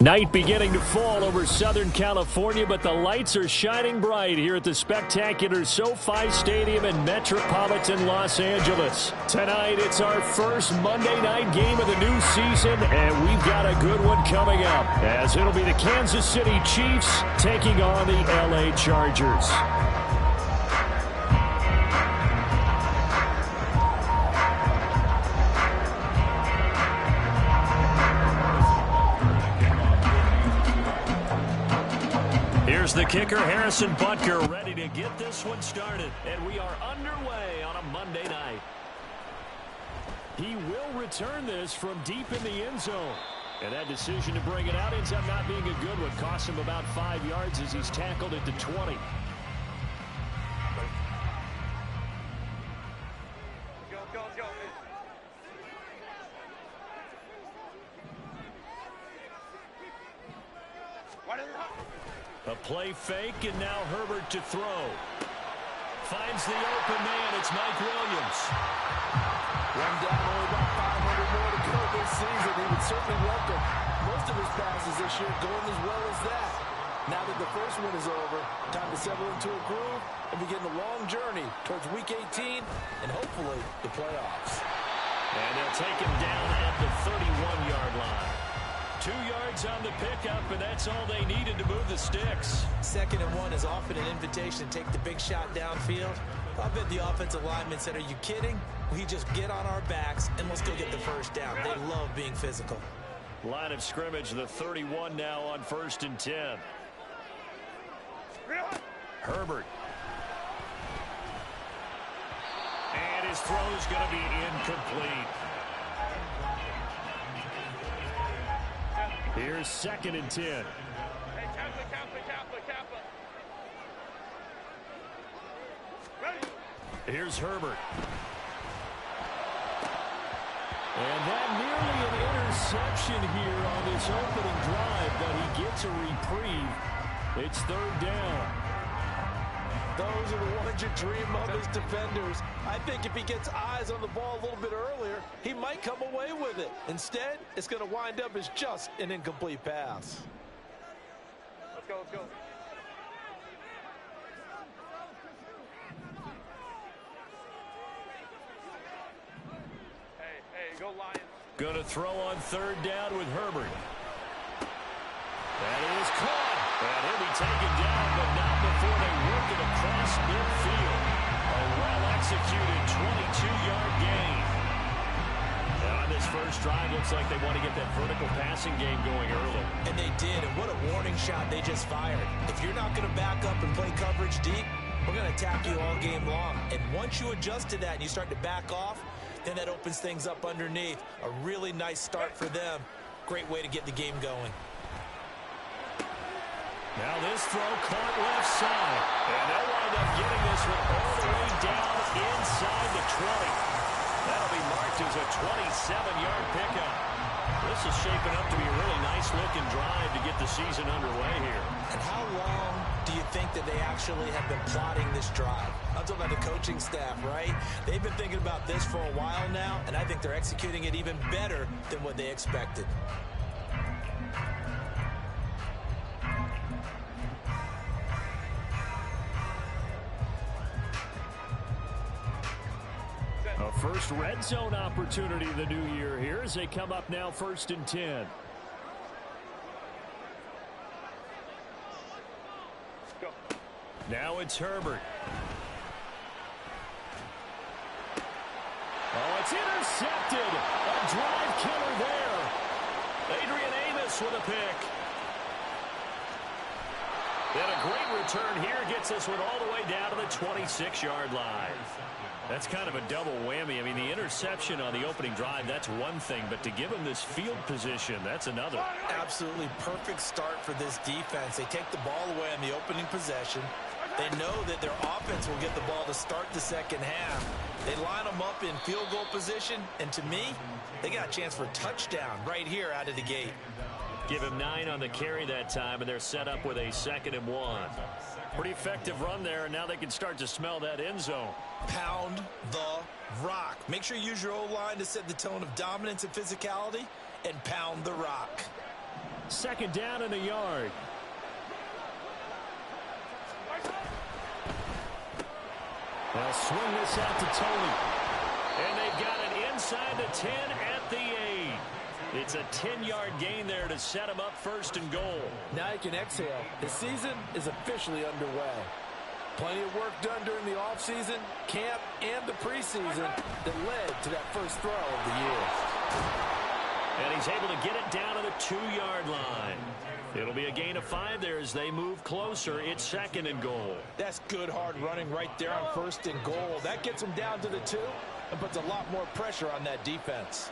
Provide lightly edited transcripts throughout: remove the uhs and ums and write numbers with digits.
Night beginning to fall over Southern California, but the lights are shining bright here at the spectacular SoFi Stadium in metropolitan Los Angeles. Tonight, it's our first Monday night game of the new season, and we've got a good one coming up, as it'll be the Kansas City Chiefs taking on the LA Chargers. Here's the kicker, Harrison Butker, ready to get this one started. And we are underway on a Monday night. He will return this from deep in the end zone. And that decision to bring it out ends up not being a good one. Cost him about 5 yards as he's tackled at the 20. A play fake, and now Herbert to throw. Finds the open man. It's Mike Williams. One down, only about 500 more to go this season. He would certainly welcome most of his passes this year going as well as that. Now that the first one is over, time to settle into a groove and begin the long journey towards Week 18 and hopefully the playoffs. And they'll take him down at the 31-yard line. 2 yards on the pickup, and that's all they needed to move the sticks. 2nd and 1 is often an invitation to take the big shot downfield. I bet the offensive linemen said, are you kidding? We just get on our backs, and let's go get the first down. They love being physical. Line of scrimmage, the 31 now on 1st and 10. Herbert. And his throw's going to be incomplete. Here's 2nd and 10. Here's Herbert. And that nearly an interception here on this opening drive, but he gets a reprieve. It's 3rd down. Those are the ones you dream of as defenders. I think if he gets eyes on the ball a little bit earlier, he might come away with it. Instead, it's going to wind up as just an incomplete pass. Let's go, let's go. Hey, go Lions. Going to throw on 3rd down with Herbert. That is caught. And he'll be taken down, but not before they work it across midfield. A well-executed 22-yard gain. Now on this first drive, looks like they want to get that vertical passing game going early. And they did, and what a warning shot they just fired. If you're not going to back up and play coverage deep, we're going to attack you all game long. And once you adjust to that and you start to back off, then that opens things up underneath. A really nice start for them. Great way to get the game going. Now this throw caught left side. And they'll wind up getting this one all the way down inside the 20. That'll be marked as a 27-yard pickup. This is shaping up to be a really nice-looking drive to get the season underway here. And how long do you think that they actually have been plotting this drive? I'm talking about the coaching staff, right? They've been thinking about this for a while now, and I think they're executing it even better than what they expected. A first red zone opportunity the new year here as they come up now 1st and 10. Go. Now it's Herbert. Oh, it's intercepted. A drive killer there. Adrian Amos with a pick. Then a great return here gets this one all the way down to the 26-yard line. That's kind of a double whammy. I mean, the interception on the opening drive, that's one thing, but to give him this field position, that's another. Absolutely perfect start for this defense. They take the ball away on the opening possession. They know that their offense will get the ball to start the second half. They line them up in field goal position, and to me, they got a chance for a touchdown right here out of the gate. Give him 9 on the carry that time, and they're set up with a 2nd and 1. Pretty effective run there, and now they can start to smell that end zone. Pound the rock. Make sure you use your O-line to set the tone of dominance and physicality, and pound the rock. Second down and a yard. They'll swing this out to Tony. And they've got it inside the 10 at the 8. It's a 10-yard gain there to set him up first and goal. Now you can exhale. The season is officially underway. Plenty of work done during the offseason, camp, and the preseason that led to that first throw of the year. And he's able to get it down to the 2-yard line. It'll be a gain of 5 there as they move closer. It's second and goal. That's good hard running right there on first and goal. That gets them down to the 2 and puts a lot more pressure on that defense.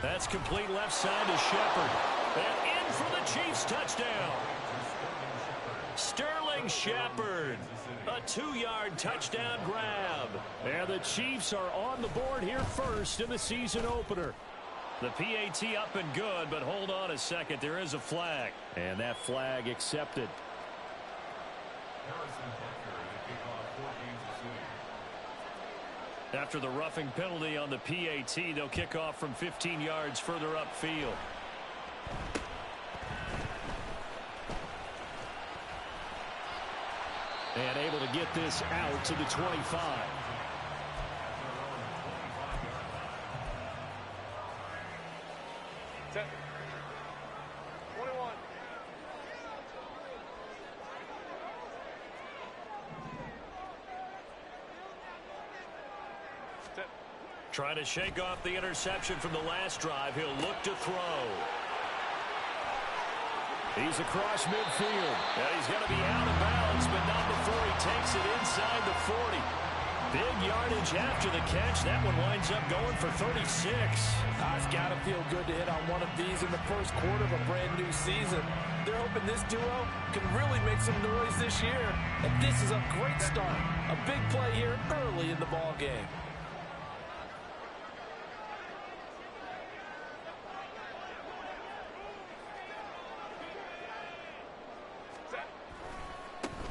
That's complete left side to Shepard. And in for the Chiefs touchdown. Sterling Shepard. A 2-yard touchdown grab. And the Chiefs are on the board here first in the season opener. The PAT up and good, but hold on a second. There is a flag. And that flag accepted. After the roughing penalty on the PAT, they'll kick off from 15 yards further upfield. And able to get this out to the 25. Set. 21. Set. Trying to shake off the interception from the last drive. He'll look to throw. He's across midfield. And he's going to be out of bounds, but not before he takes it inside the 40. Big yardage after the catch. That one winds up going for 36. It's got to feel good to hit on one of these in the first quarter of a brand new season. They're hoping this duo can really make some noise this year. And this is a great start. A big play here early in the ball game.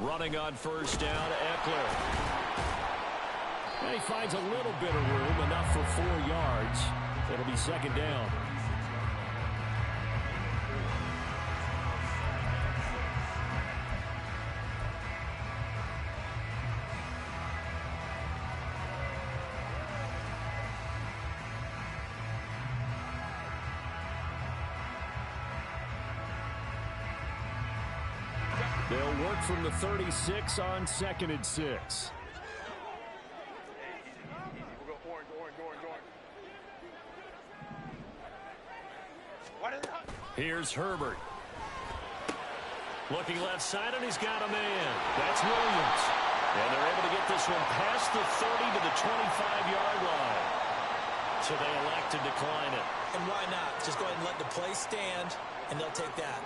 Running on first down, Eckler. And he finds a little bit of room, enough for 4 yards. It'll be second down. They'll work from the 36 on second and 6. Easy. We'll go orange. What is that? Here's Herbert. Looking left side, and he's got a man. That's Williams. And they're able to get this one past the 30 to the 25-yard line. So they elect to decline it. And why not? Just go ahead and let the play stand, and they'll take that.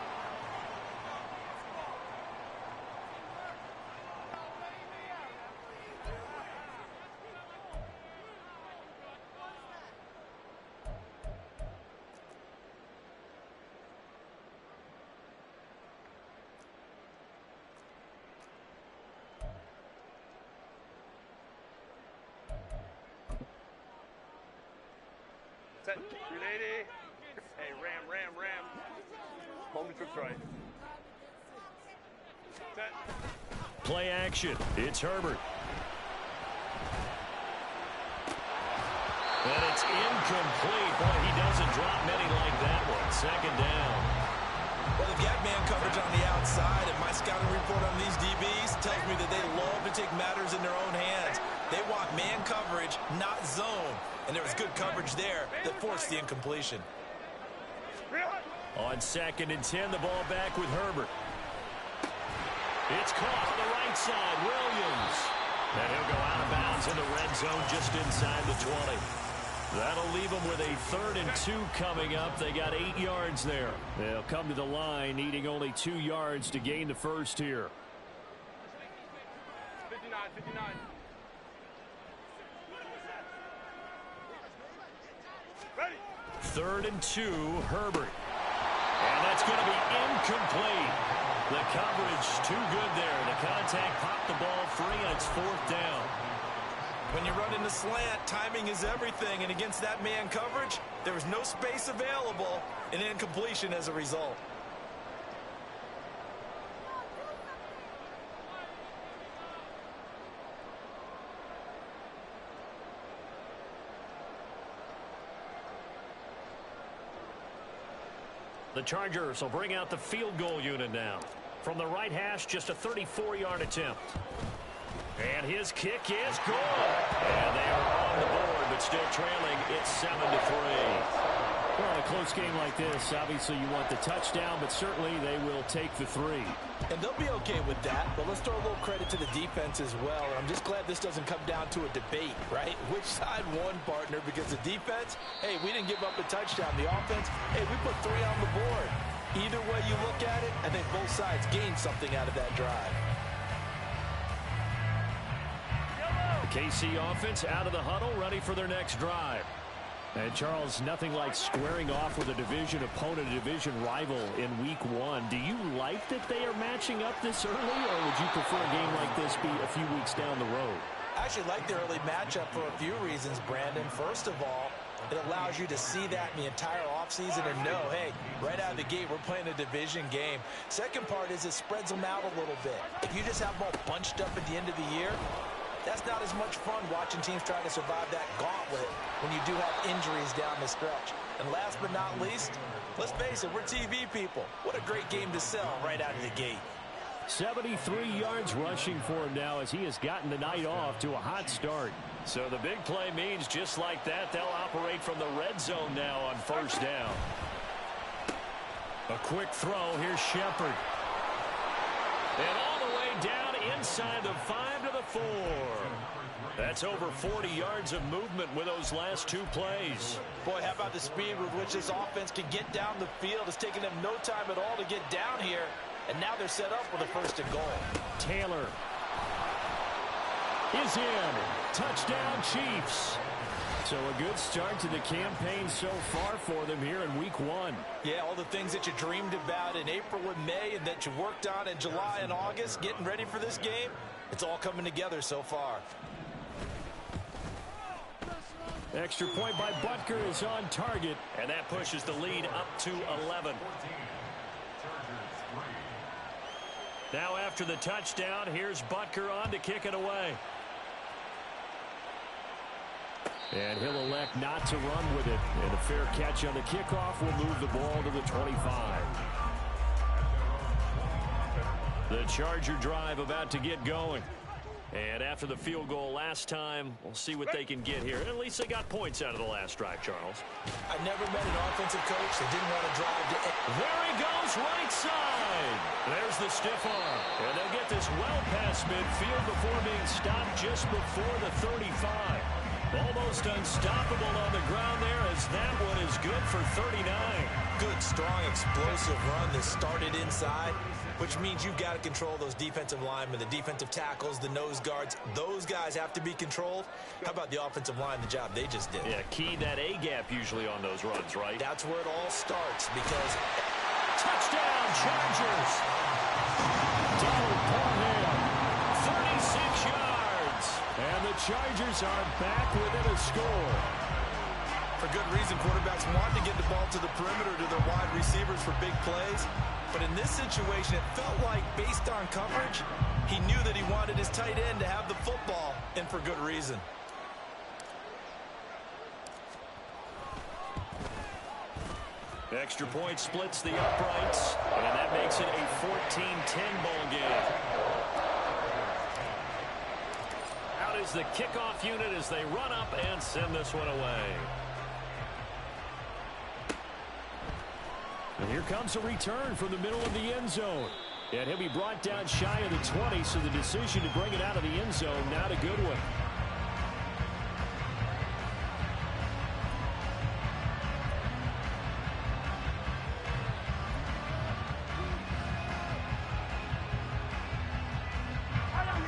Set. 380. Hey, ram. Home to trips right. Set. Play action. It's Herbert. And it's incomplete. Boy, he doesn't drop many like that one. Second down. Well, they've got man coverage on the outside, and my scouting report on these DBs tells me that they love to take matters in their own hands. They want man coverage, not zone. And there was good coverage there that forced the incompletion. On second and 10, the ball back with Herbert. It's caught on the right side, Williams. And he'll go out of bounds in the red zone just inside the 20. That'll leave them with a 3rd and 2 coming up. They got 8 yards there. They'll come to the line, needing only 2 yards to gain the first here. 59. 3rd and 2, Herbert. And that's going to be incomplete. The coverage too good there. The contact popped the ball free, and it's 4th down. When you run in the slant, timing is everything, and against that man coverage, there was no space available, and incompletion as a result. The Chargers will bring out the field goal unit now. From the right hash, just a 34-yard attempt. And his kick is good. And they are on the board, but still trailing. It's 7-3. Well, in a close game like this, obviously you want the touchdown, but certainly they will take the 3. And they'll be okay with that, but let's throw a little credit to the defense as well. I'm just glad this doesn't come down to a debate, right? Which side won, partner? Because the defense, hey, we didn't give up a touchdown. The offense, hey, we put 3 on the board. Either way you look at it, I think both sides gained something out of that drive. The KC offense out of the huddle, ready for their next drive. And, Charles, nothing like squaring off with a division opponent, a division rival in Week 1. Do you like that they are matching up this early, or would you prefer a game like this be a few weeks down the road? I actually like the early matchup for a few reasons, Brandon. First of all, it allows you to see that in the entire offseason and know, hey, right out of the gate, we're playing a division game. Second part is it spreads them out a little bit. If you just have them all bunched up at the end of the year, that's not as much fun watching teams try to survive that gauntlet when you do have injuries down the stretch. And last but not least, let's face it, we're TV people. What a great game to sell right out of the gate. 73 yards rushing for him now as he has gotten the night off to a hot start. So the big play means just like that, they'll operate from the red zone now on first down. A quick throw. Here's Shepard. And all the way down inside the 5 to the 4. That's over 40 yards of movement with those last 2 plays. Boy, how about the speed with which this offense can get down the field? It's taken them no time at all to get down here. And now they're set up with a 1st and goal. Taylor is in. Touchdown, Chiefs. So a good start to the campaign so far for them here in Week 1. Yeah, all the things that you dreamed about in April and May and that you worked on in July and August, getting ready for this game, it's all coming together so far. Extra point by Butker is on target, and that pushes the lead up to 11. Now after the touchdown, here's Butker on to kick it away. And he'll elect not to run with it. And a fair catch on the kickoff will move the ball to the 25. The Charger drive about to get going. And after the field goal last time, we'll see what they can get here. At least they got points out of the last drive, Charles. I never met an offensive coach that didn't want to drive to... There he goes, right side. There's the stiff arm. And they'll get this well past midfield before being stopped just before the 35. Almost unstoppable on the ground there as that one is good for 39. Good, strong, explosive run that started inside, which means you've got to control those defensive linemen, the defensive tackles, the nose guards. Those guys have to be controlled. How about the offensive line, the job they just did? Yeah, key that A-gap usually on those runs, right? That's where it all starts because... Touchdown, Chargers! Donald Parham, 36 yards. And the Chargers are back within a score. For good reason, quarterbacks want to get the ball to the perimeter to their wide receivers for big plays. But in this situation, it felt like, based on coverage, he knew that he wanted his tight end to have the football, and for good reason. Extra point splits the uprights, and that makes it a 14-10 ball game. Out is the kickoff unit as they run up and send this one away. And here comes a return from the middle of the end zone. And he'll be brought down shy of the 20, so the decision to bring it out of the end zone, not a good one.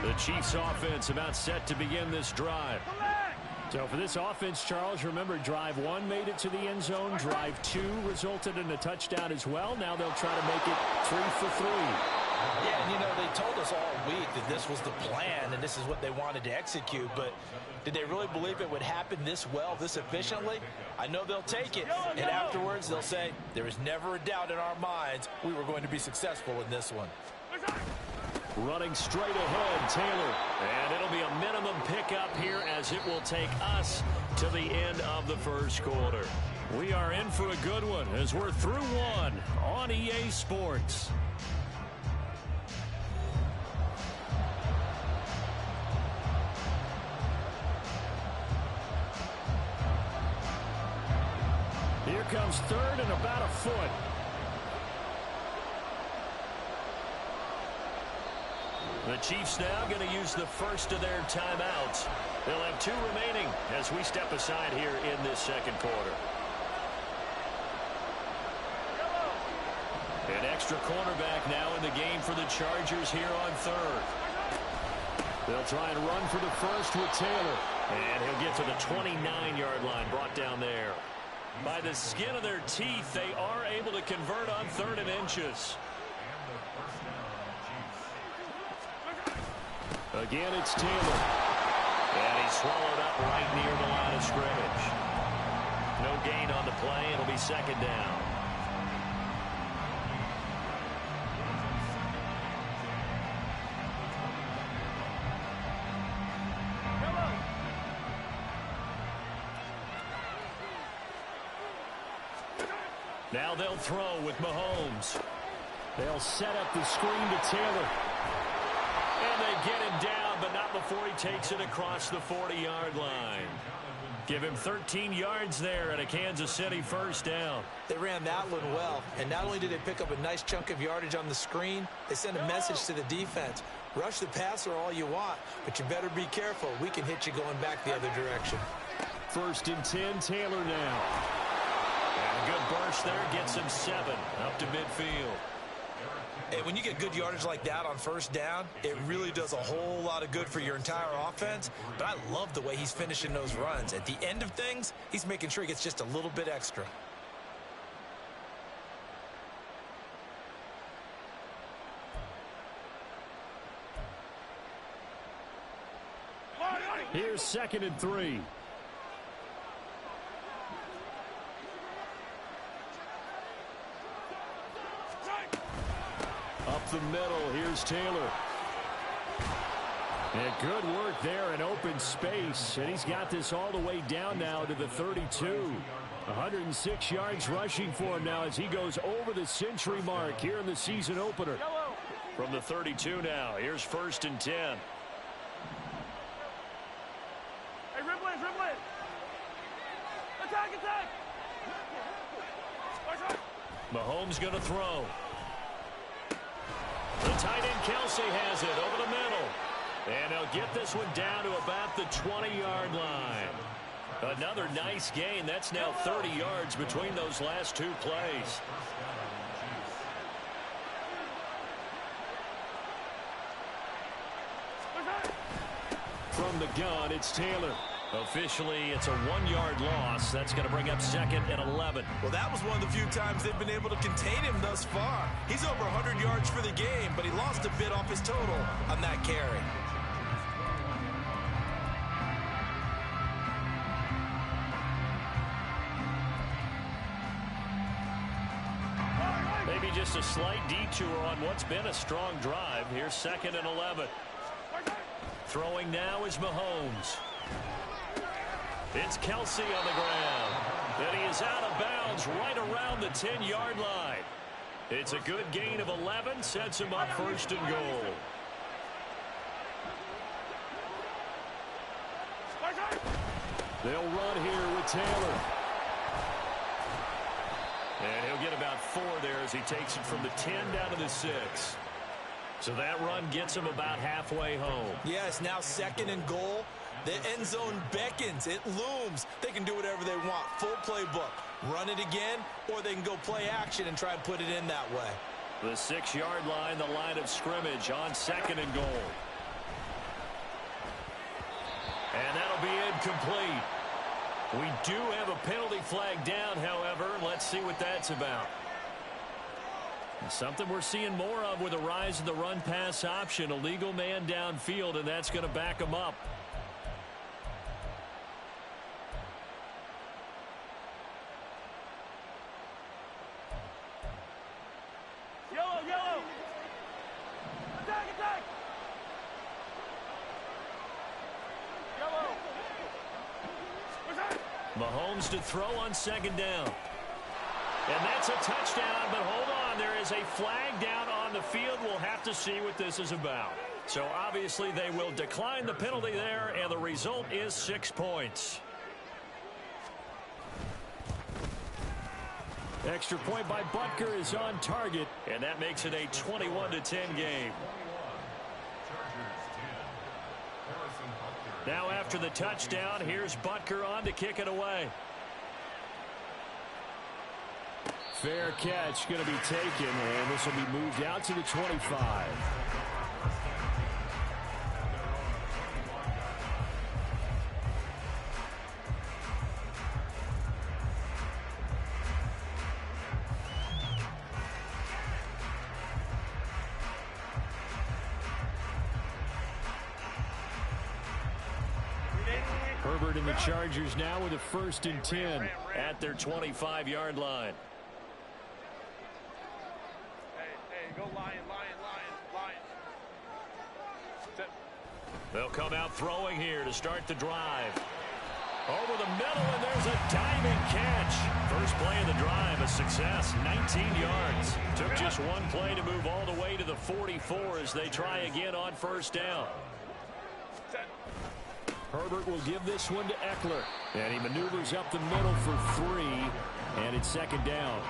The Chiefs offense about set to begin this drive. So for this offense, Charles, remember drive 1 made it to the end zone. Drive 2 resulted in a touchdown as well. Now they'll try to make it 3 for 3. Yeah, and they told us all week that this was the plan and this is what they wanted to execute, but did they really believe it would happen this well, this efficiently? I know they'll take it, and afterwards they'll say, there is never a doubt in our minds we were going to be successful in this one. Running straight ahead, Taylor. And it'll be a minimum pickup here as it will take us to the end of the first quarter. We are in for a good one as we're through one on EA Sports. Here comes third and about a foot. The Chiefs now going to use the first of their timeouts. They'll have 2 remaining as we step aside here in this second quarter. An extra cornerback now in the game for the Chargers here on third. They'll try and run for the first with Taylor. And he'll get to the 29-yard line, brought down there. By the skin of their teeth, they are able to convert on 3rd and inches. Again, it's Taylor. And he's swallowed up right near the line of scrimmage. No gain on the play. It'll be second down. Now they'll throw with Mahomes. They'll set up the screen to Taylor. And they get him down, but not before he takes it across the 40-yard line. Give him 13 yards there at a Kansas City first down. They ran that one well, and not only did they pick up a nice chunk of yardage on the screen, they sent a message to the defense. Rush the passer all you want, but you better be careful. We can hit you going back the other direction. 1st and 10, Taylor now. And a good burst there gets him 7 up to midfield. And when you get good yardage like that on first down, it really does a whole lot of good for your entire offense. But I love the way he's finishing those runs. At the end of things, he's making sure he gets just a little bit extra. Here's 2nd and 3. Up the middle, here's Taylor. And good work there in open space. And he's got this all the way down now to the 32. 106 yards rushing for him now as he goes over the century mark here in the season opener. From the 32 now, here's 1st and 10. Hey, dribble in, dribble in. Attack, attack. Mahomes going to throw. The tight end Kelsey has it over the middle. And they'll get this one down to about the 20-yard line. Another nice gain. That's now 30 yards between those last 2 plays. From the gun, it's Taylor. Officially, it's a 1-yard loss. That's going to bring up 2nd and 11. Well, that was one of the few times they've been able to contain him thus far. He's over 100 yards for the game, but he lost a bit off his total on that carry. Maybe just a slight detour on what's been a strong drive. Here's 2nd and 11. Throwing now is Mahomes. It's Kelsey on the ground. And he is out of bounds right around the 10-yard line. It's a good gain of 11. Sets him up 1st and goal. They'll run here with Taylor. And he'll get about 4 there as he takes it from the 10 down to the 6. So that run gets him about halfway home. Yes, now 2nd and goal. The end zone beckons. It looms. They can do whatever they want. Full playbook. Run it again, or they can go play action and try and put it in that way. The 6-yard line, the line of scrimmage on 2nd and goal. And that'll be incomplete. We do have a penalty flag down, however. Let's see what that's about. Something we're seeing more of with a rise in the run-pass option. A legal man downfield, and that's going to back him up. Yellow, yellow. Attack, attack. Yellow. Mahomes to throw on second down. And that's a touchdown, but hold on. There is a flag down on the field. We'll have to see what this is about. So obviously they will decline the penalty there, and the result is 6 points. Extra point by Butker is on target, and that makes it a 21-10 game. Now after the touchdown, here's Butker on to kick it away. Fair catch going to be taken, and this will be moved out to the 25. Herbert and the Chargers now with a 1st and 10 at their 25-yard line. Go Lion, Lion, Lion, Lion. They'll come out throwing here to start the drive. Over the middle, and there's a diving catch. First play of the drive, a success, 19 yards. Took just one play to move all the way to the 44 as they try again on 1st down. Herbert will give this one to Eckler. And he maneuvers up the middle for 3, and it's 2nd down.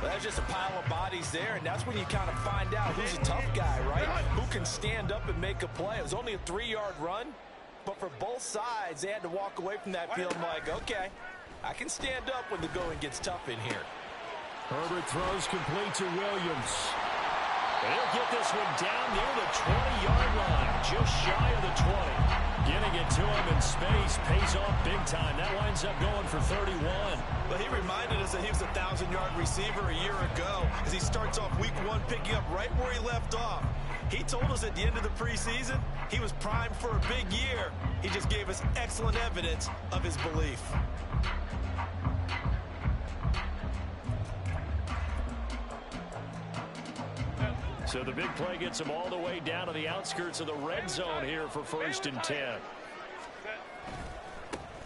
Well, that's just a pile of bodies there, and that's when you kind of find out who's a tough guy, right? Who can stand up and make a play. It was only a 3-yard run, but for both sides, they had to walk away from that field like, okay, I can stand up when the going gets tough in here. Herbert throws complete to Williams. And he'll get this one down near the 20-yard line, just shy of the 20. Getting it to him in space pays off big time. That winds up going for 31. But he reminded us that he was a 1,000-yard receiver a year ago as he starts off week 1 picking up right where he left off. He told us at the end of the preseason he was primed for a big year. He just gave us excellent evidence of his belief. So the big play gets him all the way down to the outskirts of the red zone here for 1st and 10.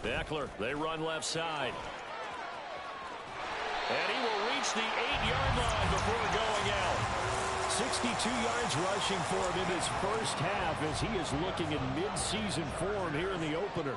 Eckler, they run left side. And he will reach the 8-yard line before going out. 62 yards rushing for him in his first half as he is looking in mid-season form here in the opener.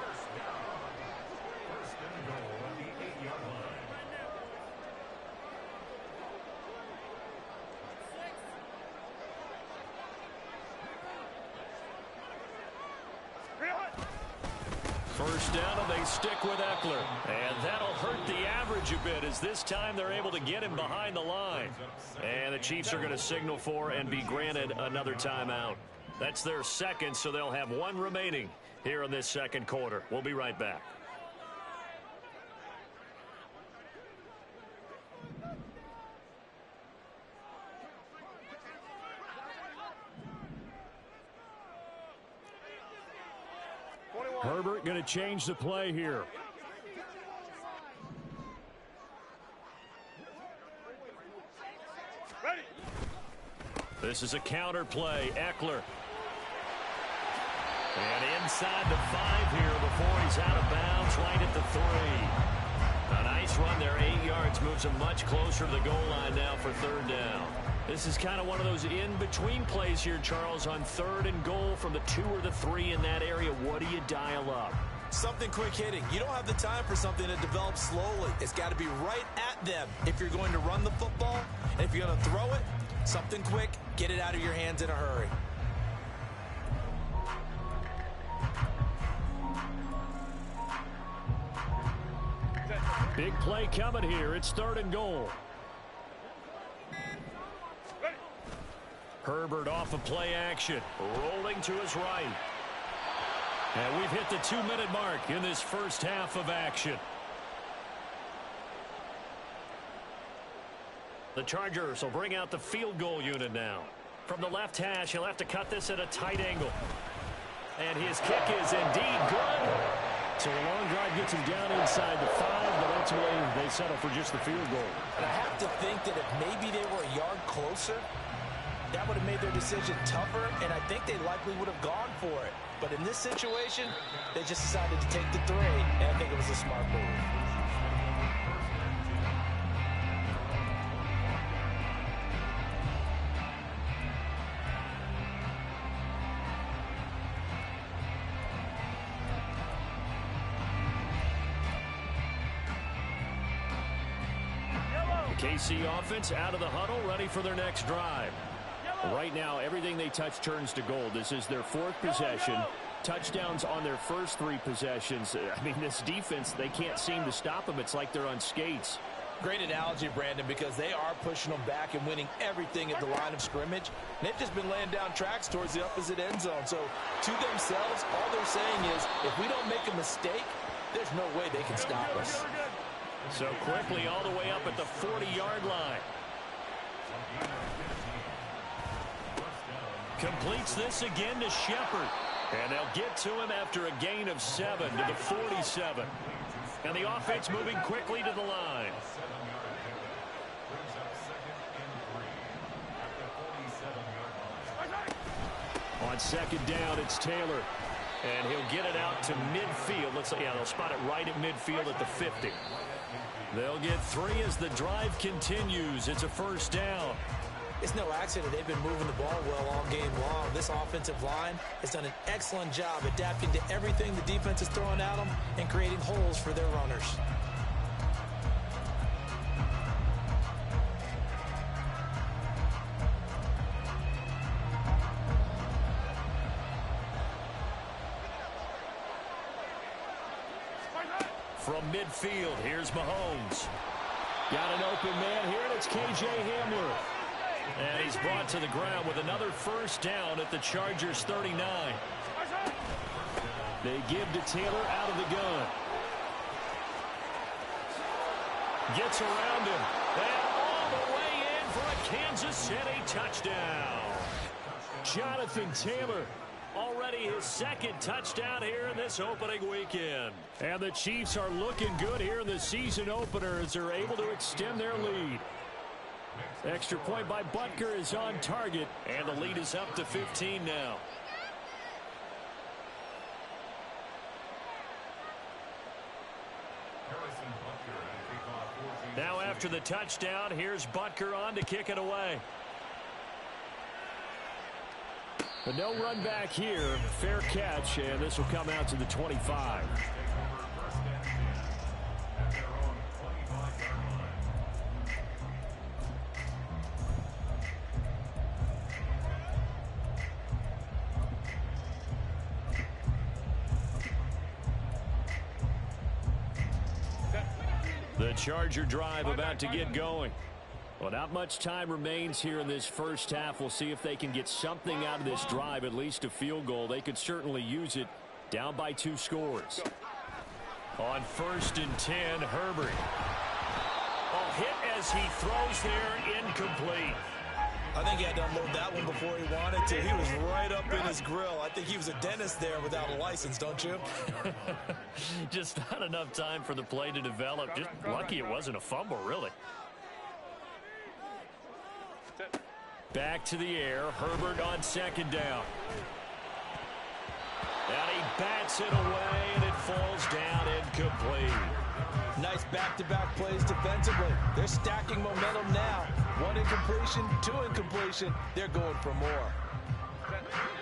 First down, and they stick with Eckler. And that'll hurt the average a bit as this time they're able to get him behind the line. And the Chiefs are going to signal for and be granted another timeout. That's their 2nd, so they'll have 1 remaining here in this 2nd quarter. We'll be right back. Herbert going to change the play here. Ready. This is a counter play. Eckler. And inside the 5 here before he's out of bounds right at the 3. A nice run there, 8 yards, moves him much closer to the goal line now for 3rd down. This is kind of one of those in-between plays here, Charles, on 3rd and goal from the 2 or the 3 in that area. What do you dial up? Something quick hitting. You don't have the time for something that develops slowly. It's got to be right at them if you're going to run the football. And if you're going to throw it, something quick, get it out of your hands in a hurry. Big play coming here. It's 3rd and goal. Herbert off of play action, rolling to his right. And we've hit the 2-minute mark in this first half of action. The Chargers will bring out the field goal unit now. From the left hash, he'll have to cut this at a tight angle. And his kick is indeed good. So a long drive gets him down inside the 5, but ultimately they settle for just the field goal. And I have to think that if maybe they were a yard closer, that would have made their decision tougher, and I think they likely would have gone for it. But in this situation, they just decided to take the 3, and I think it was a smart move. The KC offense out of the huddle, ready for their next drive. Right now, everything they touch turns to gold. This is their 4th possession. Touchdowns on their first 3 possessions. I mean, this defense, they can't seem to stop them. It's like they're on skates. Great analogy, Brandon, because they are pushing them back and winning everything at the line of scrimmage. And they've just been laying down tracks towards the opposite end zone. So, to themselves, all they're saying is, if we don't make a mistake, there's no way they can stop us. So quickly all the way up at the 40-yard line. Completes this again to Shepard. And they'll get to him after a gain of 7 to the 47. And the offense moving quickly to the line. On second down, it's Taylor. And he'll get it out to midfield. They'll spot it right at midfield at the 50. They'll get 3 as the drive continues. It's a first down. It's no accident they've been moving the ball well all game long. This offensive line has done an excellent job adapting to everything the defense is throwing at them and creating holes for their runners. From midfield, here's Mahomes. Got an open man here, and it's K.J. Hamler. And he's brought to the ground with another first down at the Chargers' 39. They give to Taylor out of the gun. Gets around him. And all the way in for a Kansas City touchdown. Jonathan Taylor. Already his 2nd touchdown here in this opening weekend. And the Chiefs are looking good here in the season opener as they're able to extend their lead. Extra point by Butker is on target, and the lead is up to 15 now. Now after the touchdown, here's Butker on to kick it away. But no run back here. Fair catch, and this will come out to the 25. The Charger drive about to get going. Well, not much time remains here in this first half. We'll see if they can get something out of this drive, at least a field goal. They could certainly use it, down by 2 scores. On 1st and 10, Herbert. A hit as he throws there, incomplete. I think he had to unload that one before he wanted to. He was right up in his grill. I think he was a dentist there without a license, don't you? Just not enough time for the play to develop. Just lucky it wasn't a fumble, really. Back to the air. Herbert on 2nd down. And he bats it away, and it falls down incomplete. Nice back-to-back plays defensively. They're stacking momentum now. 1 incompletion, 2 incompletion. They're going for more.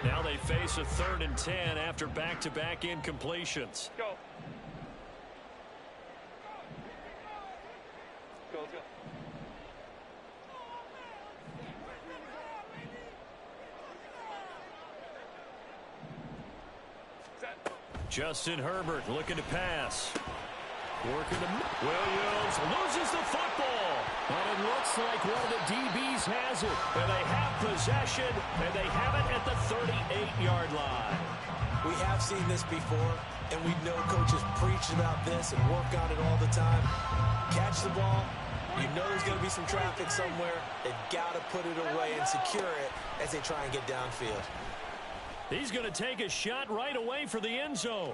Now they face a 3rd and 10 after back-to-back incompletions. Go. Let's go. Justin Herbert looking to pass. Working to Williams loses the football. And it looks like one of the DBs has it. And they have possession, and they have it at the 38-yard line. We have seen this before, and we know coaches preach about this and work on it all the time. Catch the ball, You know there's going to be some traffic somewhere. They've got to put it away and secure it as they try and get downfield. He's going to take a shot right away for the end zone.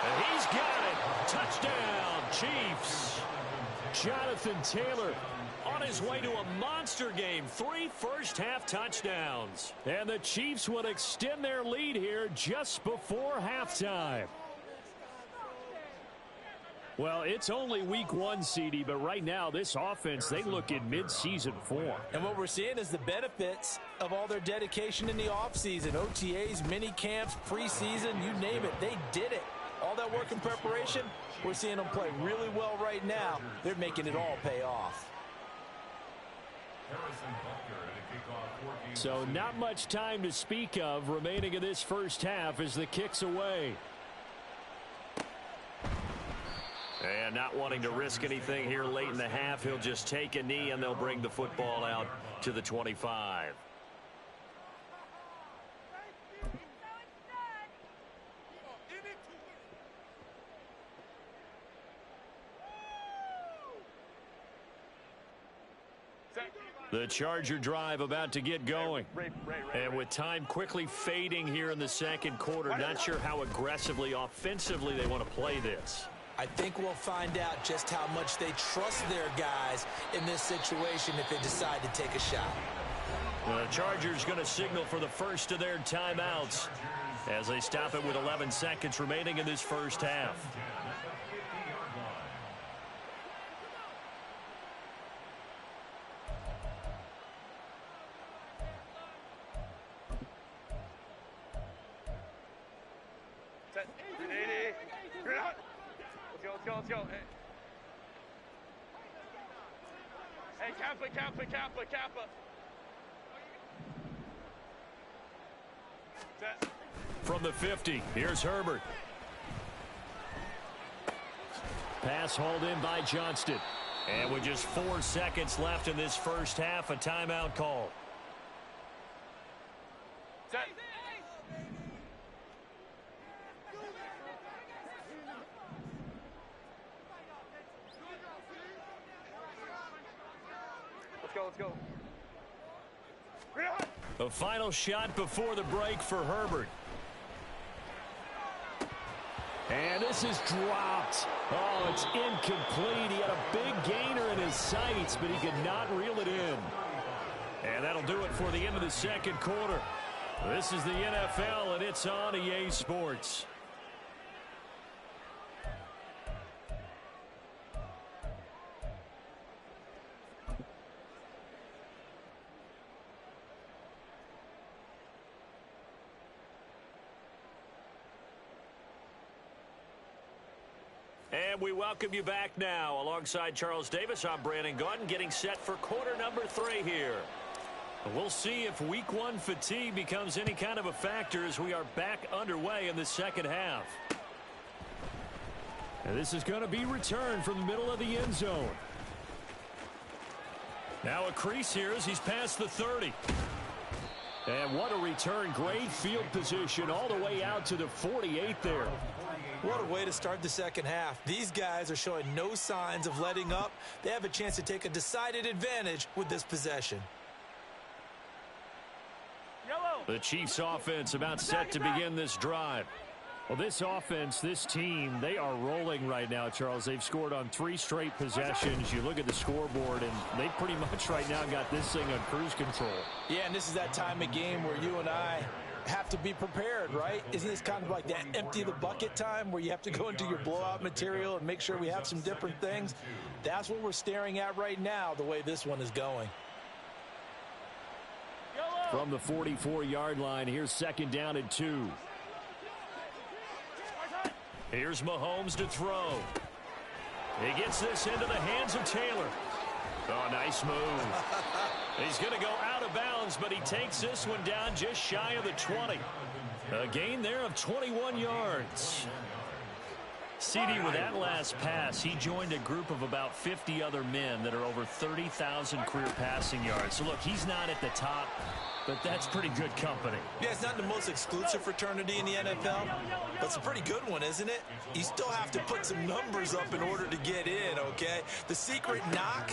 And he's got it. Touchdown, Chiefs. Jonathan Taylor on his way to a monster game. 3 first-half touchdowns. And the Chiefs will extend their lead here just before halftime. Well, it's only week 1, CD, but right now this offense, they look in mid-season form. And what we're seeing is the benefits of all their dedication in the offseason. OTAs, mini camps, preseason, you name it. They did it. All that work and preparation, we're seeing them play really well right now. They're making it all pay off. So not much time to speak of remaining in this first half as the kick's away. And not wanting to risk anything here late in the half, he'll just take a knee and they'll bring the football out to the 25. The Charger drive about to get going. And with time quickly fading here in the second quarter, not sure how aggressively, offensively they want to play this. I think we'll find out just how much they trust their guys in this situation if they decide to take a shot. The Chargers going to signal for the first of their timeouts as they stop it with 11 seconds remaining in this first half. Let's go. Hey, Kappa. Set. From the 50, here's Herbert. Pass hauled in by Johnston. And with just 4 seconds left in this first half, a timeout call. Set. Let's go. A final shot before the break for Herbert. And this is dropped. Oh, it's incomplete. He had a big gainer in his sights, but he could not reel it in. And that'll do it for the end of the second quarter. This is the NFL, and it's on EA Sports. And we welcome you back now. Alongside Charles Davis, I'm Brandon Gaudin, getting set for quarter number 3 here. We'll see if week 1 fatigue becomes any kind of a factor as we are back underway in the second half. And this is going to be returned from the middle of the end zone. Now a crease here as he's past the 30. And what a return. Great field position all the way out to the 48 there. What a way to start the second half. These guys are showing no signs of letting up. They have a chance to take a decided advantage with this possession. The Chiefs offense about set to begin this drive. Well, this offense, this team, they are rolling right now, Charles. They've scored on 3 straight possessions. You look at the scoreboard, and they pretty much right now got this thing on cruise control. Yeah, and this is that time of game where you and I have to be prepared, right? Isn't this kind of like that empty the bucket time where you have to go into your blowout material and make sure we have some different things? That's what we're staring at right now, the way this one is going. From the 44-yard line, here's second down and 2. Here's Mahomes to throw. He gets this into the hands of Taylor. Oh, nice move. He's going to go out of bounds, but he takes this one down just shy of the 20. A gain there of 21 yards. CD, with that last pass, he joined a group of about 50 other men that are over 30,000 career passing yards. So, look, he's not at the top, but that's pretty good company. Yeah, it's not the most exclusive fraternity in the NFL, but it's a pretty good one, isn't it? You still have to put some numbers up in order to get in, okay? The secret knock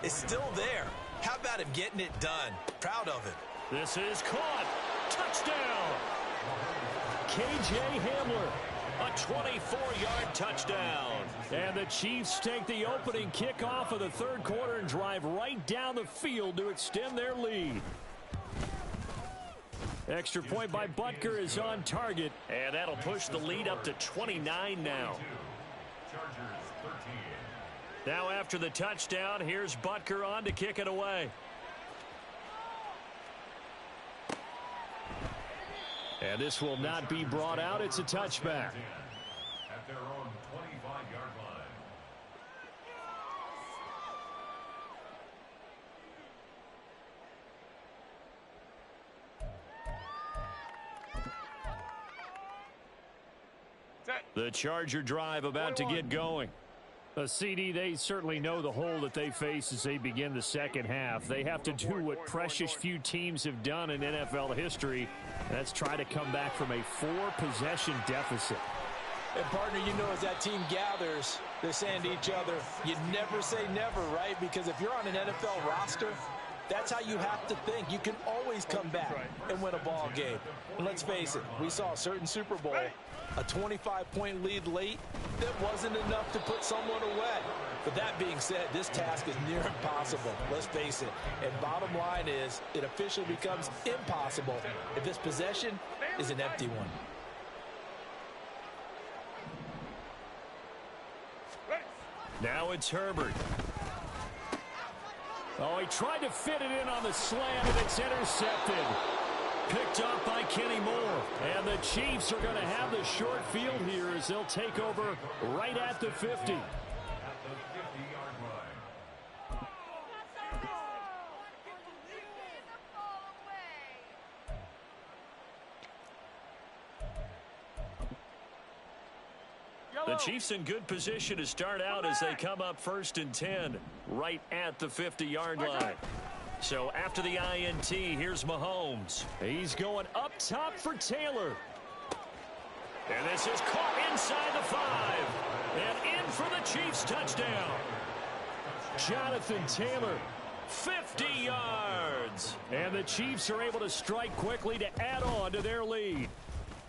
is still there. How about him getting it done? Proud of it. This is caught. Touchdown. KJ Hamler. A 24-yard touchdown. And the Chiefs take the opening kickoff of the third quarter and drive right down the field to extend their lead. Extra point by Butker is on target, and that'll push the lead up to 29 now. Now after the touchdown, here's Butker on to kick it away. And this will not be brought out. It's a touchback. At their own 25-yard line. The Charger drive about to get going. CD, they certainly know the hole that they face as they begin the second half. They have to do what precious few teams have done in NFL history. That's try to come back from a 4-possession deficit. And, partner, you know, as that team gathers, they're saying to each other, you never say never, right? Because if you're on an NFL roster, that's how you have to think. You can always come back and win a ball game. And let's face it, we saw a certain Super Bowl, a 25-point lead late that wasn't enough to put someone away. But that being said, this task is near impossible. Let's face it. And bottom line is, it officially becomes impossible if this possession is an empty one. Now it's Herbert. Oh, he tried to fit it in on the slant, and it's intercepted. Picked up by Kenny Moore. And the Chiefs are going to have the short field here as they'll take over right at the 50. At the 50-yard line. The Chiefs in good position to start out as they come up 1st and 10 right at the 50-yard line. So after the INT, here's Mahomes. He's going up top for Taylor. And this is caught inside the 5. And in for the Chiefs touchdown. Jonathan Taylor, 50 yards. And the Chiefs are able to strike quickly to add on to their lead.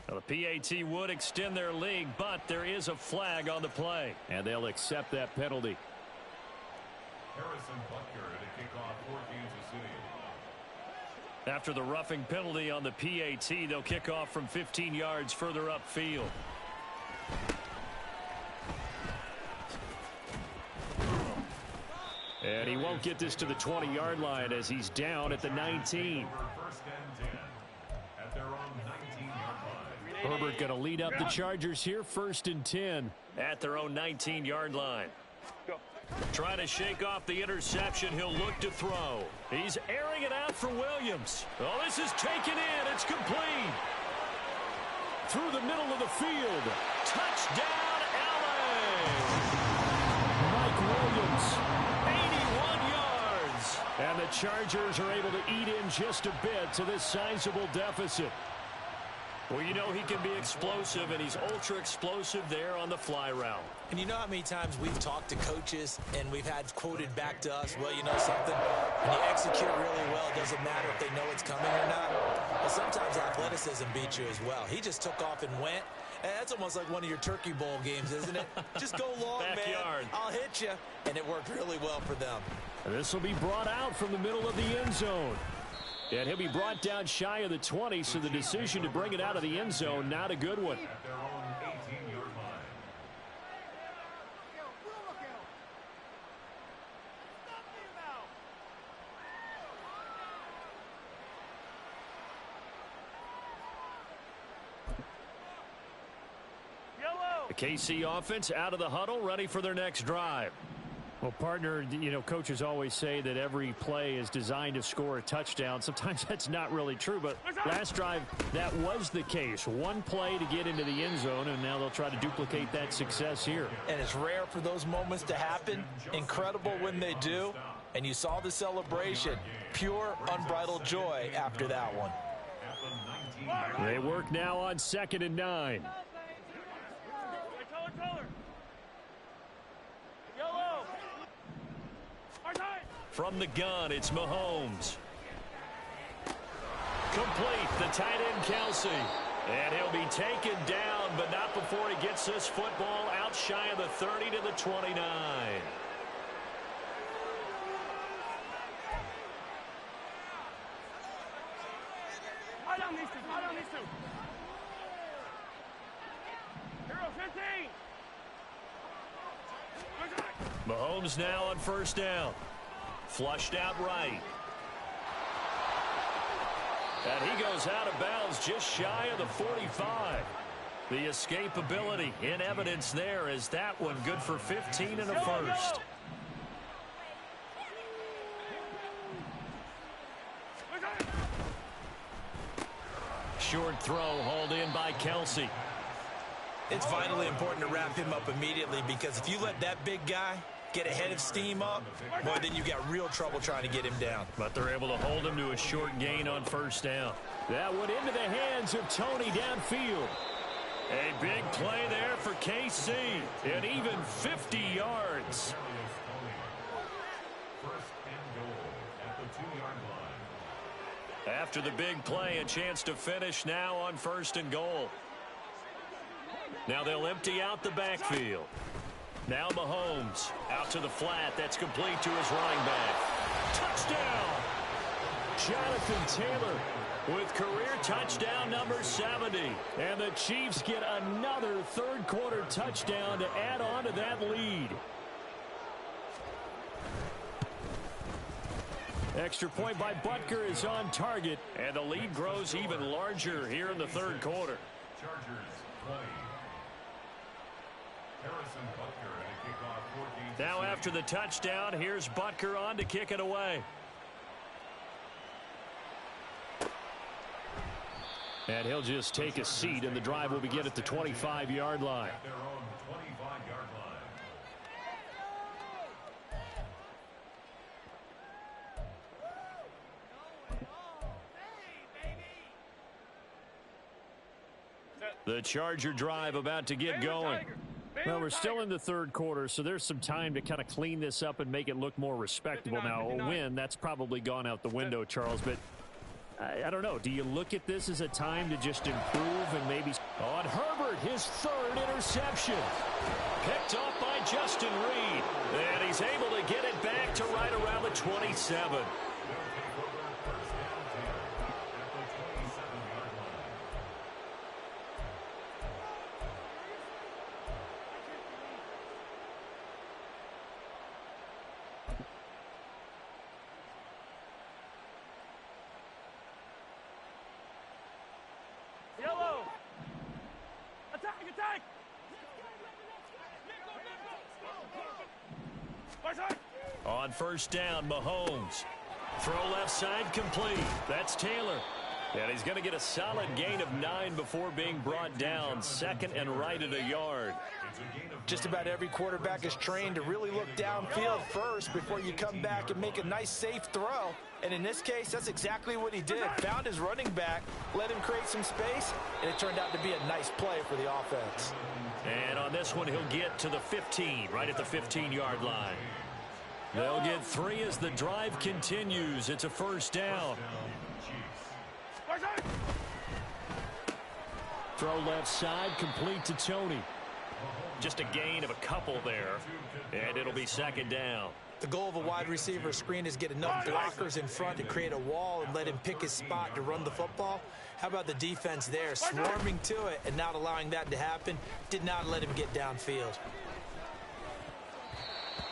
Well, the PAT would extend their lead, but there is a flag on the play. And they'll accept that penalty. Harrison Butker to kick off for Kansas City. After the roughing penalty on the PAT, they'll kick off from 15 yards further upfield. And he won't get this to the 20-yard line as he's down at the 19. 1st and 10 at their own 19-yard line. Herbert going to lead up the Chargers here, 1st and 10 at their own 19-yard line. Trying to shake off the interception. He'll look to throw. He's airing it out for Williams. Oh, this is taken in. It's complete. Through the middle of the field. Touchdown, LA. Mike Williams, 81 yards. And the Chargers are able to eat in just a bit to this sizable deficit. Well, you know he can be explosive, and he's ultra-explosive there on the fly route. And you know how many times we've talked to coaches and we've had quoted back to us, well, you know something, when you execute really well, it doesn't matter if they know it's coming or not. But sometimes athleticism beats you as well. He just took off and went. And that's almost like one of your Turkey Bowl games, isn't it? Just go long, Backyard. man. I'll hit you. And it worked really well for them. And this will be brought out from the middle of the end zone. And he'll be brought down shy of the 20, so the decision to bring it out of the end zone, not a good one. At their own 18-yard line. The KC offense out of the huddle, ready for their next drive. Well, partner, you know, coaches always say that every play is designed to score a touchdown. Sometimes that's not really true, but last drive, that was the case. One play to get into the end zone, and now they'll try to duplicate that success here. And it's rare for those moments to happen. Incredible when they do. And you saw the celebration. Pure, unbridled joy after that one. They work now on 2nd and 9. From the gun, it's Mahomes. Complete, the tight end, Kelsey. And he'll be taken down, but not before he gets this football out shy of the 30 to the 29. Mahomes now on 1st down. Flushed out right. And he goes out of bounds just shy of the 45. The escapability in evidence there as that one good for 15 and a first. Short throw hauled in by Kelsey. It's vitally important to wrap him up immediately because if you let that big guy get a head of steam up, boy, then you got real trouble trying to get him down. But they're able to hold him to a short gain on 1st down. That went into the hands of Tony downfield. A big play there for KC, and even 50 yards. After the big play, a chance to finish now on 1st and goal. Now they'll empty out the backfield. Now Mahomes out to the flat. That's complete to his running back. Touchdown! Jonathan Taylor with career touchdown number 70. And the Chiefs get another 3rd quarter touchdown to add on to that lead. Extra point by Butker is on target. And the lead grows even larger here in the 3rd quarter. Chargers play. Harrison Butker at a kickoff 14. Now after the touchdown, here's Butker on to kick it away. And he'll just take a seat, and the drive will begin at the 25-yard line. At their own 25-yard line. The Charger drive about to get going. Well, we're still in the 3rd quarter, so there's some time to kind of clean this up and make it look more respectable. Now, a win, that's probably gone out the window, Charles, but I don't know. Do you look at this as a time to just improve and maybe... On Herbert, his 3rd interception. Picked off by Justin Reed. And he's able to get it back to right around the 27. On 1st down, Mahomes. Throw left side complete. That's Taylor. And he's going to get a solid gain of 9 before being brought down. 2nd and right at a yard. Just about every quarterback is trained to really look downfield first before you come back and make a nice safe throw. And in this case, that's exactly what he did. Found his running back, let him create some space, and it turned out to be a nice play for the offense. And on this one, he'll get to the 15, right at the 15-yard line. They'll get 3 as the drive continues. It's a 1st down. Throw left side, complete to Tony. Just a gain of a couple there, and it'll be 2nd down. The goal of a wide receiver screen is get enough blockers in front to create a wall and let him pick his spot to run the football. How about the defense there, swarming to it and not allowing that to happen? Did not let him get downfield.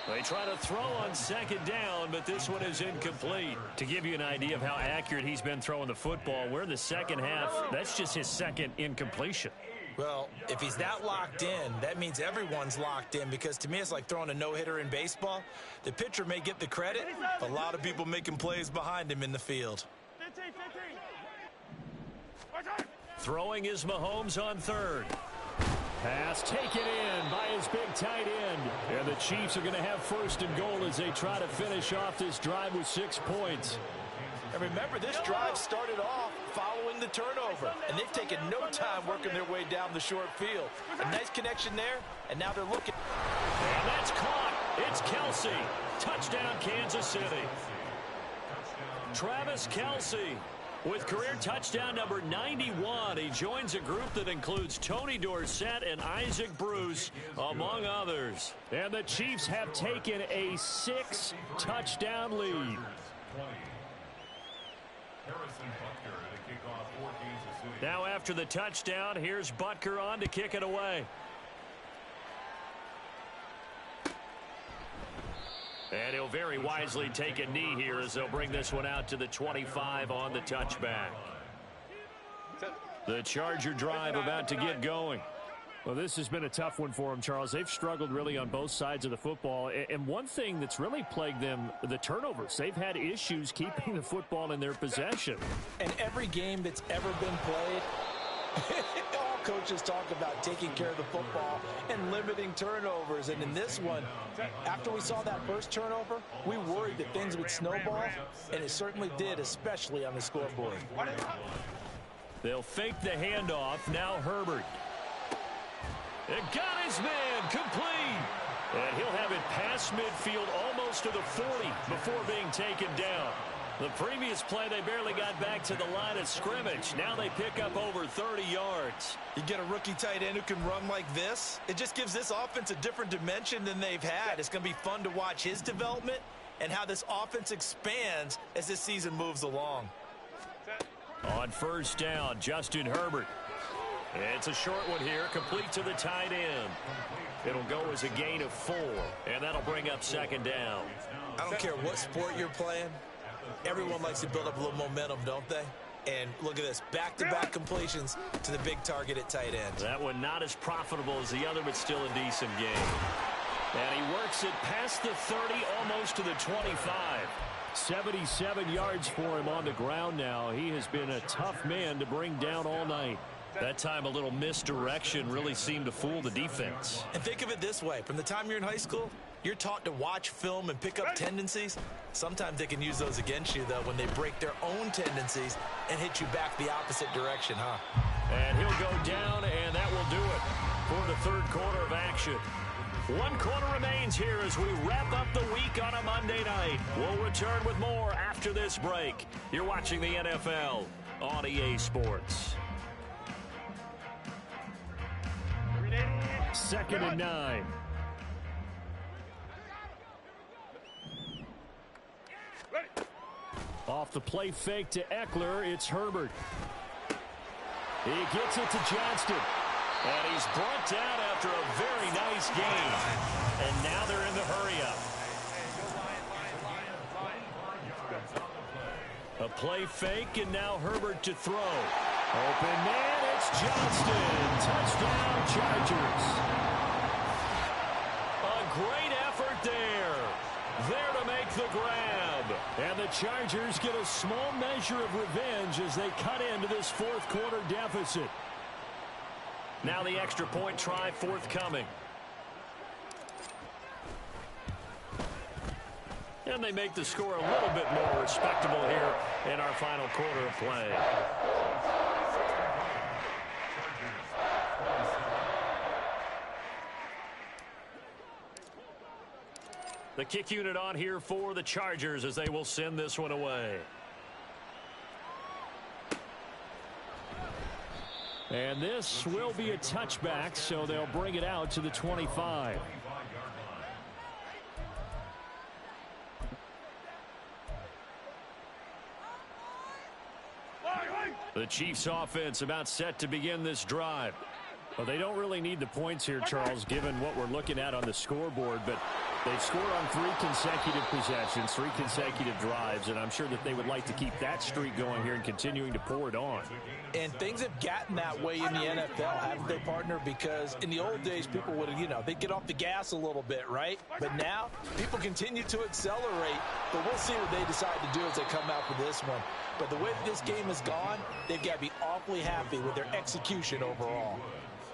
They try to throw on 2nd down, but this one is incomplete. To give you an idea of how accurate he's been throwing the football, we're in the 2nd half. That's just his 2nd incompletion. Well, if he's that locked in, that means everyone's locked in, because to me it's like throwing a no-hitter in baseball. The pitcher may get the credit, but a lot of people making plays behind him in the field. 15. Throwing is Mahomes on third. Pass taken in by his big tight end. And the Chiefs are going to have first and goal as they try to finish off this drive with 6 points. And remember, this drive started off following the turnover, and they've taken no time working their way down the short field. A nice connection there, and now they're looking. And that's caught. It's Kelce. Touchdown, Kansas City. Travis Kelce with career touchdown number 91. He joins a group that includes Tony Dorsett and Isaac Bruce, among others. And the Chiefs have taken a 6-touchdown lead. Now after the touchdown, here's Butker on to kick it away. And he'll very wisely take a knee here as they'll bring this one out to the 25 on the touchback. The Charger drive about to get going. Well, this has been a tough one for them, Charles. They've struggled really on both sides of the football. And one thing that's really plagued them, the turnovers. They've had issues keeping the football in their possession. And every game that's ever been played, all coaches talk about taking care of the football and limiting turnovers. And in this one, after we saw that first turnover, we worried that things would snowball, and it certainly did, especially on the scoreboard. They'll fake the handoff. Now Herbert. It got his man complete. And he'll have it past midfield almost to the 40 before being taken down. The previous play, they barely got back to the line of scrimmage. Now they pick up over 30 yards. You get a rookie tight end who can run like this. It just gives this offense a different dimension than they've had. It's going to be fun to watch his development and how this offense expands as this season moves along. On first down, Justin Herbert. It's a short one here, complete to the tight end. It'll go as a gain of 4, and that'll bring up second down. I don't care what sport you're playing. Everyone likes to build up a little momentum, don't they? And look at this, back-to-back completions to the big target at tight end. That one not as profitable as the other, but still a decent game. And he works it past the 30, almost to the 25. 77 yards for him on the ground now. He has been a tough man to bring down all night. That time a little misdirection really seemed to fool the defense. And think of it this way. From the time you're in high school, you're taught to watch film and pick up tendencies. Sometimes they can use those against you, though, when they break their own tendencies and hit you back the opposite direction, huh? And he'll go down, and that will do it for the third quarter of action. 1 quarter remains here as we wrap up the week on a Monday night. We'll return with more after this break. You're watching the NFL on EA Sports. 2nd and 9. Off the play fake to Eckler, it's Herbert. He gets it to Johnston. And he's brought down after a very nice game. And now they're in the hurry-up. A play fake, and now Herbert to throw. Open man, it's Johnston. Touchdown, Chargers. A great effort there. There to make the grab. And the Chargers get a small measure of revenge as they cut into this fourth quarter deficit. Now the extra point try forthcoming. And they make the score a little bit more respectable here in our final quarter of play. The kick unit on here for the Chargers as they will send this one away. And this will be a touchback, so they'll bring it out to the 25. The Chiefs offense about set to begin this drive. Well, they don't really need the points here, Charles, given what we're looking at on the scoreboard, but they've scored on 3 consecutive possessions, 3 consecutive drives, and I'm sure that they would like to keep that streak going here and continuing to pour it on. And things have gotten that way in the NFL, haven't they, partner? Because in the old days, people would, they'd get off the gas a little bit, right? But now, people continue to accelerate, but we'll see what they decide to do as they come out for this one. But the way that this game has gone, they've got to be awfully happy with their execution overall.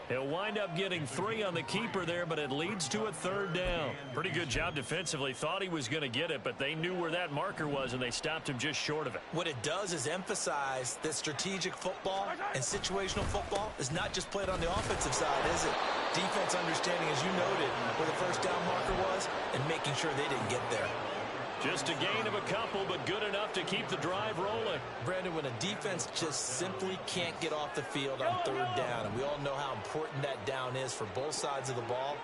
He'll wind up getting 3 on the keeper there, but it leads to a 3rd down. Pretty good job defensively. Thought he was going to get it, but they knew where that marker was, and they stopped him just short of it. What it does is emphasize that strategic football and situational football is not just played on the offensive side, is it? Defense understanding, as you noted, where the first down marker was and making sure they didn't get there. Just a gain of a couple, but good enough to keep the drive rolling. Brandon, when a defense just simply can't get off the field on 3rd down, and we all know how important that down is for both sides of the ball,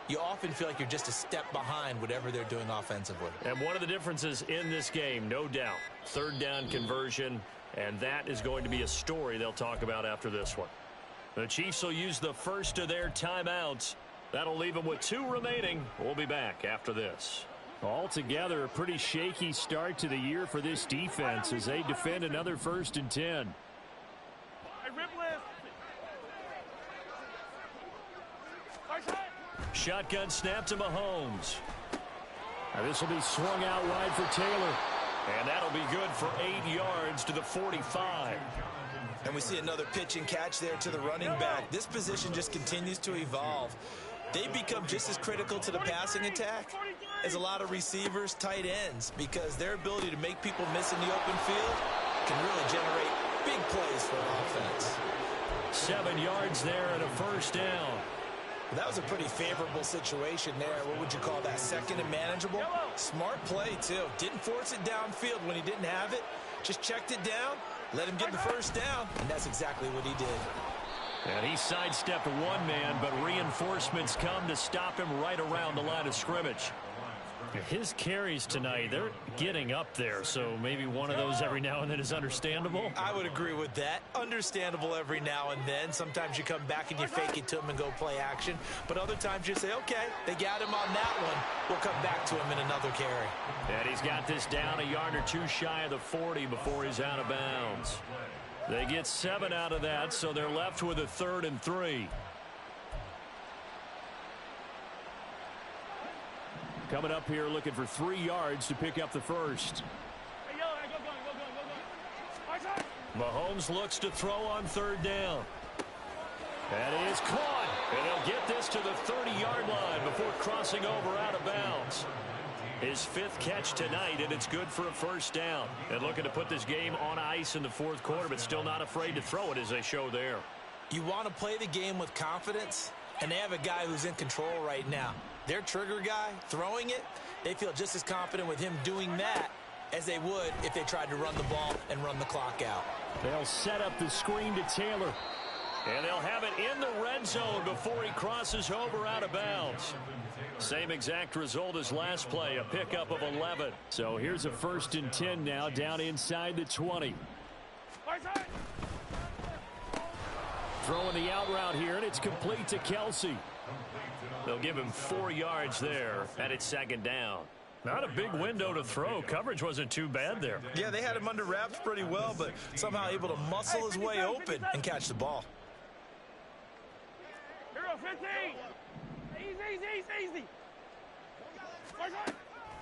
you often feel like you're just a step behind whatever they're doing offensively. And one of the differences in this game, no doubt, 3rd down conversion, and that is going to be a story they'll talk about after this one. The Chiefs will use the first of their timeouts. That'll leave them with 2 remaining. We'll be back after this. Altogether, a pretty shaky start to the year for this defense as they defend another 1st and 10. Shotgun snap to Mahomes. Now this will be swung out wide for Taylor. And that'll be good for 8 yards to the 45. And we see another pitch and catch there to the running back. This position just continues to evolve. They become just as critical to the passing attack as a lot of receivers, tight ends, because their ability to make people miss in the open field can really generate big plays for an offense. 7 yards there and a 1st down. That was a pretty favorable situation there. What would you call that? 2nd and manageable? Smart play, too. Didn't force it downfield when he didn't have it. Just checked it down, let him get the 1st down, and that's exactly what he did. And he sidestepped 1 man, but reinforcements come to stop him right around the line of scrimmage. His carries tonight, they're getting up there, so maybe one of those every now and then is understandable. I would agree with that. Understandable every now and then. Sometimes you come back and you fake it to him and go play action. But other times you say, okay, they got him on that one. We'll come back to him in another carry. And he's got this down 1 yard or 2 shy of the 40 before he's out of bounds. They get 7 out of that, so they're left with a 3rd and 3. Coming up here looking for 3 yards to pick up the 1st. Mahomes looks to throw on 3rd down. That is caught. And he'll get this to the 30-yard line before crossing over out of bounds. His 5th catch tonight, and it's good for a 1st down. And looking to put this game on ice in the 4th quarter, but still not afraid to throw it as they show there. You want to play the game with confidence, and they have a guy who's in control right now. Their trigger guy throwing it, they feel just as confident with him doing that as they would if they tried to run the ball and run the clock out. They'll set up the screen to Taylor. And they'll have it in the red zone before he crosses over out of bounds. Same exact result as last play, a pickup of 11. So here's a 1st and 10 now down inside the 20. Throwing the out route here, and it's complete to Kelsey. They'll give him 4 yards there, and it's 2nd down. Not a big window to throw. Coverage wasn't too bad there. Yeah, they had him under wraps pretty well, but somehow able to muscle his way open and catch the ball. Hero 15. Easy.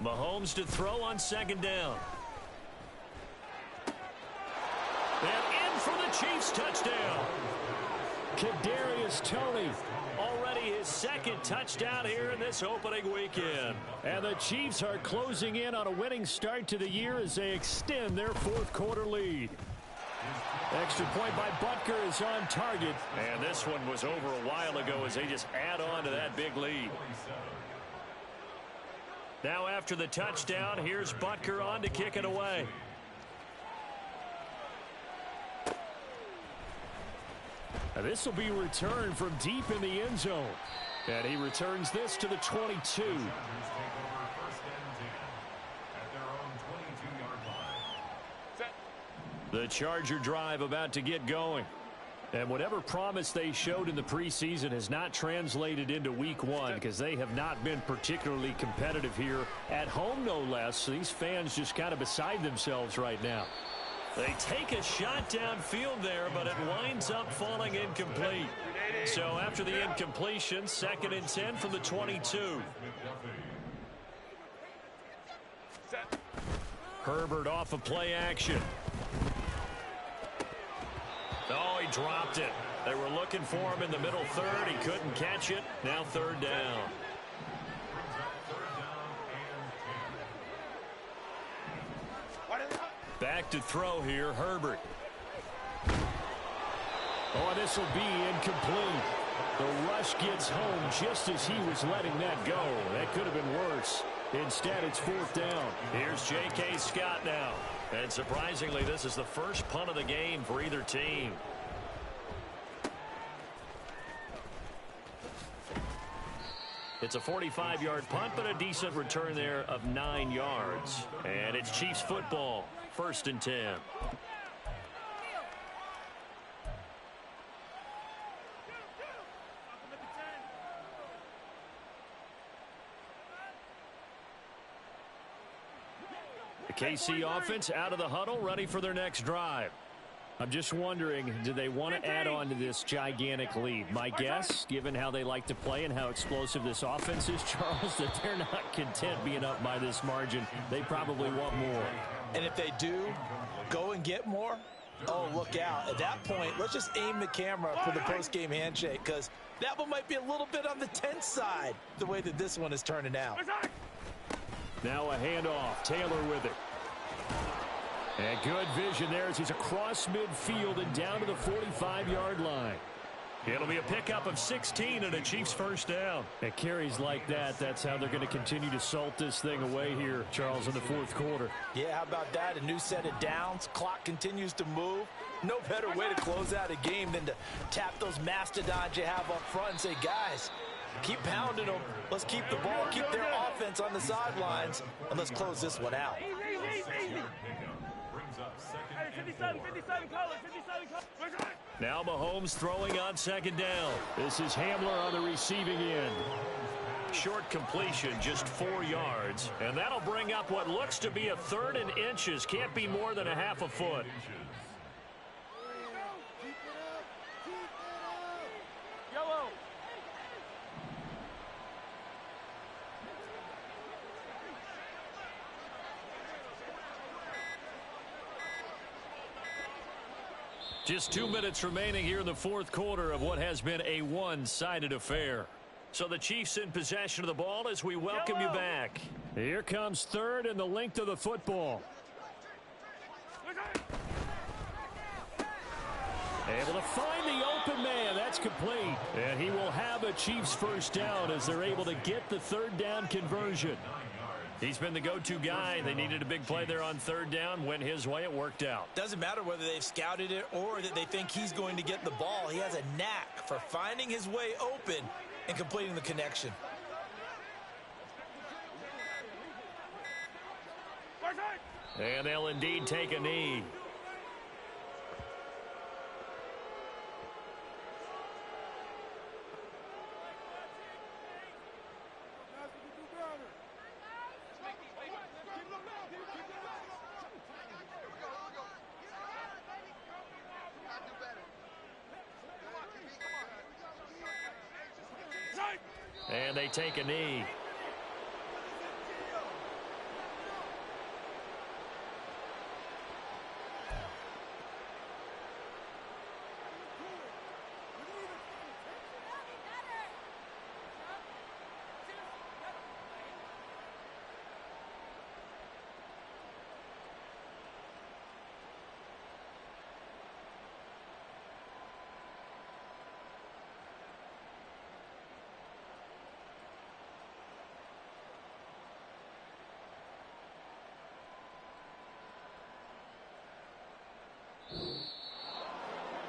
Mahomes to throw on 2nd down. And in for the Chiefs touchdown. Kadarius Toney, already his 2nd touchdown here in this opening weekend. And the Chiefs are closing in on a winning start to the year as they extend their 4th quarter lead. Extra point by Butker is on target. And this one was over a while ago as they just add on to that big lead. Now after the touchdown, here's Butker on to kick it away. Now this will be returned from deep in the end zone. And he returns this to the 22. The Charger drive about to get going. And whatever promise they showed in the preseason has not translated into week one because they have not been particularly competitive here at home, no less. So these fans just kind of beside themselves right now. They take a shot downfield there, but it winds up falling incomplete. So after the incompletion, 2nd and 10 from the 22. Herbert off of play action. Oh, he dropped it. They were looking for him in the middle third. He couldn't catch it. Now 3rd down. Back to throw here, Herbert. Oh, this will be incomplete. The rush gets home just as he was letting that go. That could have been worse. Instead, it's 4th down. Here's J.K. Scott now. And surprisingly, this is the first punt of the game for either team. It's a 45-yard punt, but a decent return there of 9 yards. And it's Chiefs football, 1st and 10. The KC offense out of the huddle, ready for their next drive. I'm just wondering, do they want to add on to this gigantic lead? My guess, given how they like to play and how explosive this offense is, Charles, that they're not content being up by this margin. They probably want more. And if they do go and get more, oh, look out. At that point, let's just aim the camera for the post-game handshake, because that one might be a little bit on the tense side, the way that this one is turning out. Now a handoff. Taylor with it. And good vision there as he's across midfield and down to the 45-yard line. It'll be a pickup of 16 and a Chiefs 1st down. At carries like that, that's how they're going to continue to salt this thing away here, Charles, in the 4th quarter. Yeah, how about that? A new set of downs. Clock continues to move. No better way to close out a game than to tap those mastodons you have up front and say, guys, keep pounding them. Let's keep the ball, keep their offense on the sidelines, and let's close this one out. Now Mahomes throwing on 2nd down. This is Hamler on the receiving end. Short completion, just 4 yards. And that'll bring up what looks to be a 3rd and inches. Can't be more than a half a foot. Just 2 minutes remaining here in the 4th quarter of what has been a one-sided affair. So the Chiefs in possession of the ball as we welcome you back. Here comes 3rd and the length of the football. Able to find the open man. That's complete. And he will have a Chiefs 1st down as they're able to get the 3rd down conversion. He's been the go-to guy. They needed a big play there on 3rd down. Went his way. It worked out. Doesn't matter whether they've scouted it or that they think he's going to get the ball. He has a knack for finding his way open and completing the connection. And they'll indeed take a knee. And they take a knee.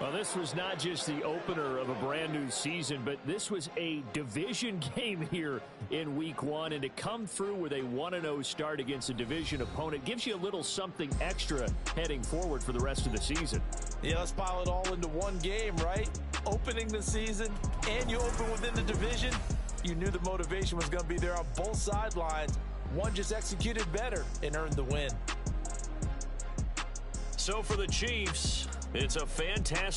Well, this was not just the opener of a brand new season, but this was a division game here in week 1. And to come through with a 1-0 start against a division opponent gives you a little something extra heading forward for the rest of the season. Yeah, let's pile it all into one game, right? Opening the season, and you open within the division. You knew the motivation was going to be there on both sidelines. One just executed better and earned the win. So for the Chiefs, it's a fantastic